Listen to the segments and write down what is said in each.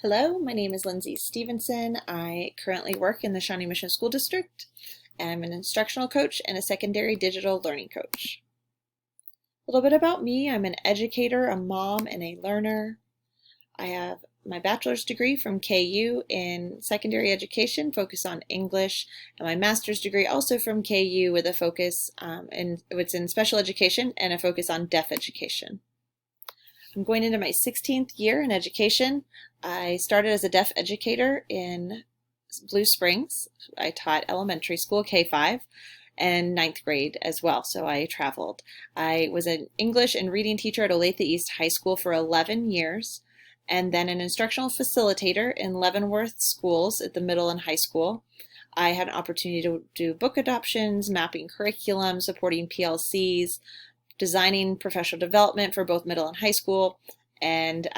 Hello, my name is Lindsay Stevenson. I currently work in the Shawnee Mission School District. I'm an instructional coach and a secondary digital learning coach. A little bit about me: I'm an educator, a mom, and a learner. I have my bachelor's degree from KU in secondary education, focus on English, and my master's degree also from KU with a focus it's in special education and a focus on deaf education. I'm going into my 16th year in education. I started as a deaf educator in Blue Springs. I taught elementary school, K-5, and ninth grade as well, so I traveled. I was an English and reading teacher at Olathe East High School for 11 years, and then an instructional facilitator in Leavenworth schools at the middle and high school. I had an opportunity to do book adoptions, mapping curriculum, supporting PLCs, designing professional development for both middle and high school, and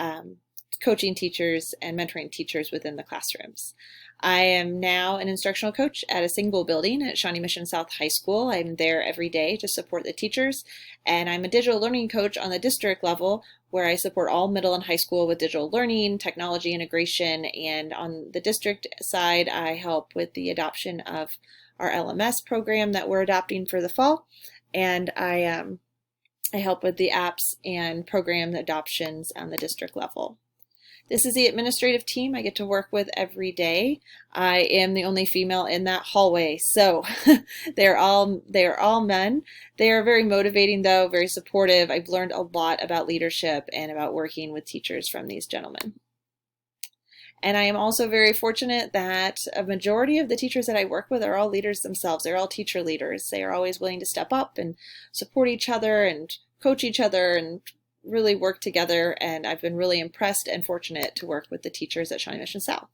coaching teachers and mentoring teachers within the classrooms. I am now an instructional coach at a single building at Shawnee Mission South High School. I'm there every day to support the teachers, and I'm a digital learning coach on the district level where I support all middle and high school with digital learning, technology integration, and on the district side, I help with the adoption of our LMS program that we're adopting for the fall, and I help with the apps and program adoptions on the district level. This is the administrative team I get to work with every day. I am the only female in that hallway, so they are all men. They are very motivating though, very supportive. I've learned a lot about leadership and about working with teachers from these gentlemen. And I am also very fortunate that a majority of the teachers that I work with are all leaders themselves. They're all teacher leaders. They are always willing to step up and support each other and coach each other and really work together. And I've been really impressed and fortunate to work with the teachers at Shawnee Mission South.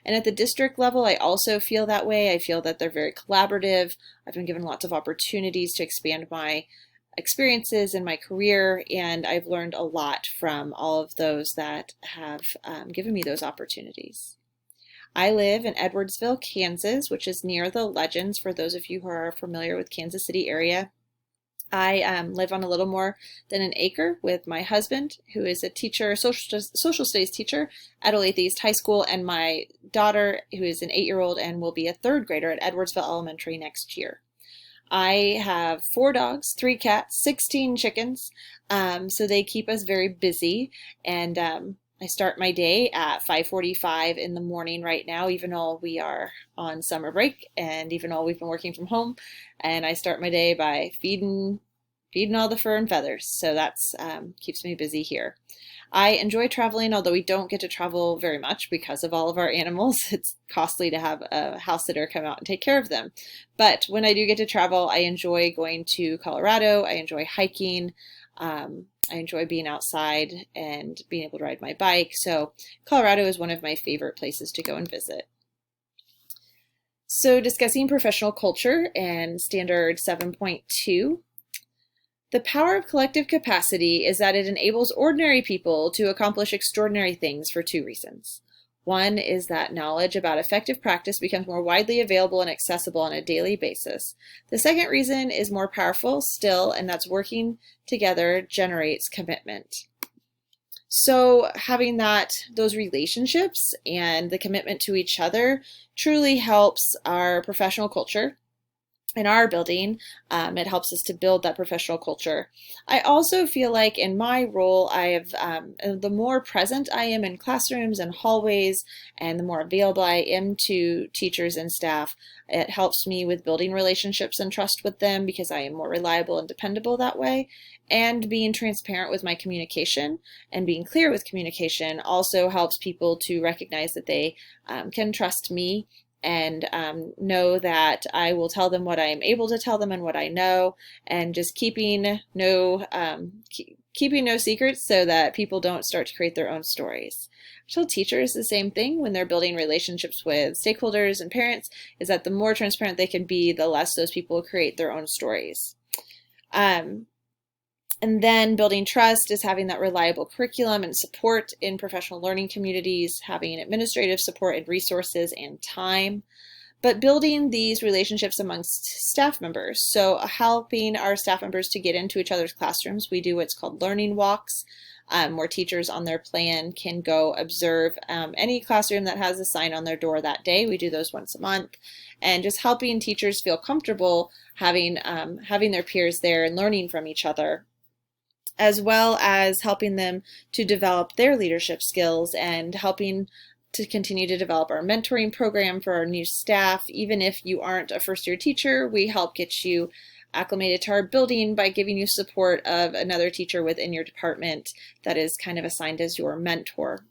And at the district level, I also feel that way. I feel that they're very collaborative. I've been given lots of opportunities to expand my experiences in my career, and I've learned a lot from all of those that have given me those opportunities. I live in Edwardsville, Kansas, which is near the Legends for those of you who are familiar with Kansas City area. I live on a little more than an acre with my husband, who is a teacher, social studies teacher at Olathe East High School, and my daughter, who is an 8-year-old and will be a 3rd grader at Edwardsville Elementary next year. I have 4 dogs, 3 cats, 16 chickens, so they keep us very busy, and I start my day at 5:45 in the morning right now, even though we are on summer break and even though we've been working from home, and I start my day by feeding all the fur and feathers, so that's keeps me busy here. I enjoy traveling, although we don't get to travel very much because of all of our animals. It's costly to have a house sitter come out and take care of them. But when I do get to travel, I enjoy going to Colorado. I enjoy hiking. I enjoy being outside and being able to ride my bike. So Colorado is one of my favorite places to go and visit. So discussing professional culture and standard 7.2. The power of collective capacity is that it enables ordinary people to accomplish extraordinary things for 2 reasons. One is that knowledge about effective practice becomes more widely available and accessible on a daily basis. The second reason is more powerful still, and that's working together generates commitment. So having those relationships and the commitment to each other truly helps our professional culture. In our building, it helps us to build that professional culture. I also feel like in my role, the more present I am in classrooms and hallways, and the more available I am to teachers and staff, it helps me with building relationships and trust with them because I am more reliable and dependable that way. And being transparent with my communication and being clear with communication also helps people to recognize that they can trust me and know that I will tell them what I am able to tell them and what I know, and just keeping no secrets so that people don't start to create their own stories. I tell teachers the same thing when they're building relationships with stakeholders and parents, is that the more transparent they can be, the less those people create their own stories. And then building trust is having that reliable curriculum and support in professional learning communities, having administrative support and resources and time, but building these relationships amongst staff members. So helping our staff members to get into each other's classrooms. We do what's called learning walks. where teachers on their plan can go observe any classroom that has a sign on their door that day. We do those once a month, and just helping teachers feel comfortable having their peers there and learning from each other, as well as helping them to develop their leadership skills and helping to continue to develop our mentoring program for our new staff. Even if you aren't a first-year teacher, we help get you acclimated to our building by giving you support of another teacher within your department that is kind of assigned as your mentor.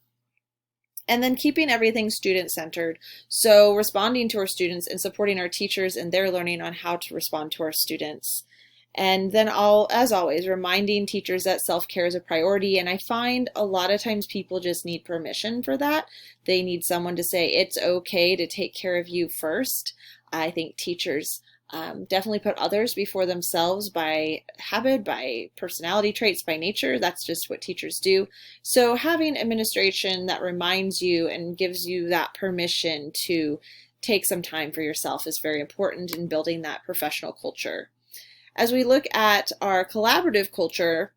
And then keeping everything student-centered, so responding to our students and supporting our teachers in their learning on how to respond to our students. And then as always, reminding teachers that self-care is a priority. And I find a lot of times people just need permission for that. They need someone to say, it's okay to take care of you first. I think teachers definitely put others before themselves by habit, by personality traits, by nature. That's just what teachers do. So having administration that reminds you and gives you that permission to take some time for yourself is very important in building that professional culture. As we look at our collaborative culture,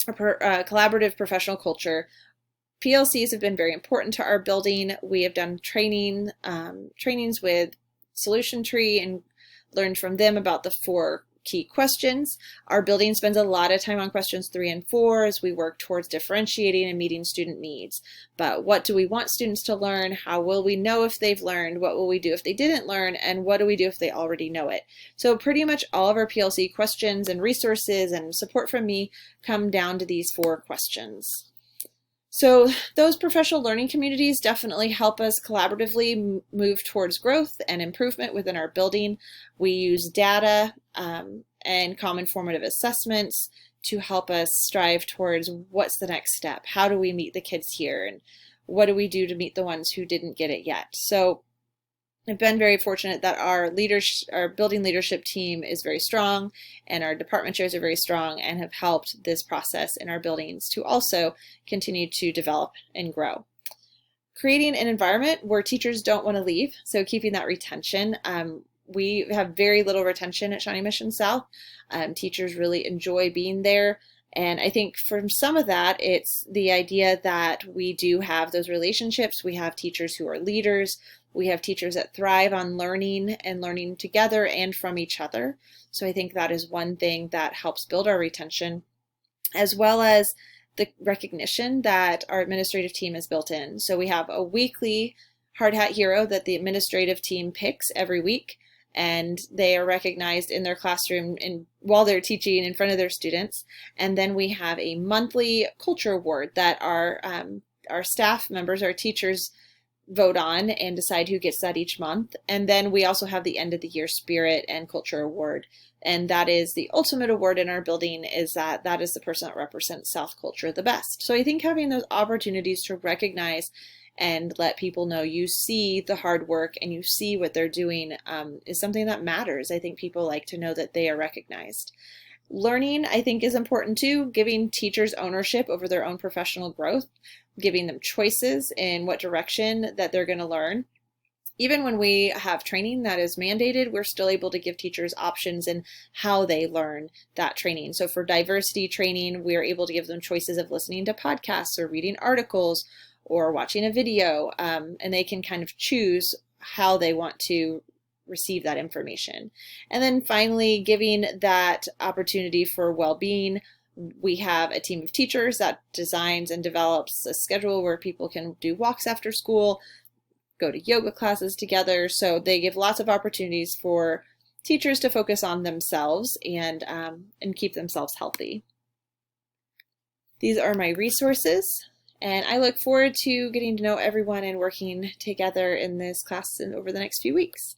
collaborative professional culture, PLCs have been very important to our building. We have done trainings with Solution Tree and learned from them about the 4 key questions. Our building spends a lot of time on questions 3 and 4 as we work towards differentiating and meeting student needs. But what do we want students to learn? How will we know if they've learned? What will we do if they didn't learn? And what do we do if they already know it? So pretty much all of our PLC questions and resources and support from me come down to these 4 questions. So those professional learning communities definitely help us collaboratively move towards growth and improvement within our building. We use data and common formative assessments to help us strive towards what's the next step. How do we meet the kids here? And what do we do to meet the ones who didn't get it yet? So I've been very fortunate that our building leadership team is very strong, and our department chairs are very strong and have helped this process in our buildings to also continue to develop and grow. Creating an environment where teachers don't want to leave, so keeping that retention. We have very little retention at Shawnee Mission South. Teachers really enjoy being there. And I think from some of that, it's the idea that we do have those relationships. We have teachers who are leaders. We have teachers that thrive on learning and learning together and from each other. So I think that is one thing that helps build our retention, as well as the recognition that our administrative team is built in. So we have a weekly Hard Hat Hero that the administrative team picks every week, and they are recognized in their classroom while they're teaching in front of their students. And then we have a monthly culture award that our staff members, our teachers, vote on and decide who gets that each month. And then we also have the end of the year spirit and culture award. And that is the ultimate award in our building, is that is the person that represents South culture the best. So I think having those opportunities to recognize and let people know you see the hard work and you see what they're doing is something that matters. I think people like to know that they are recognized. Learning, I think, is important too, giving teachers ownership over their own professional growth, giving them choices in what direction that they're going to learn. Even when we have training that is mandated, we're still able to give teachers options in how they learn that training. So for diversity training, we're able to give them choices of listening to podcasts or reading articles or watching a video, and they can kind of choose how they want to receive that information. And then finally, giving that opportunity for well-being. We have a team of teachers that designs and develops a schedule where people can do walks after school, go to yoga classes together. So they give lots of opportunities for teachers to focus on themselves and keep themselves healthy. These are my resources, and I look forward to getting to know everyone and working together in this class over the next few weeks.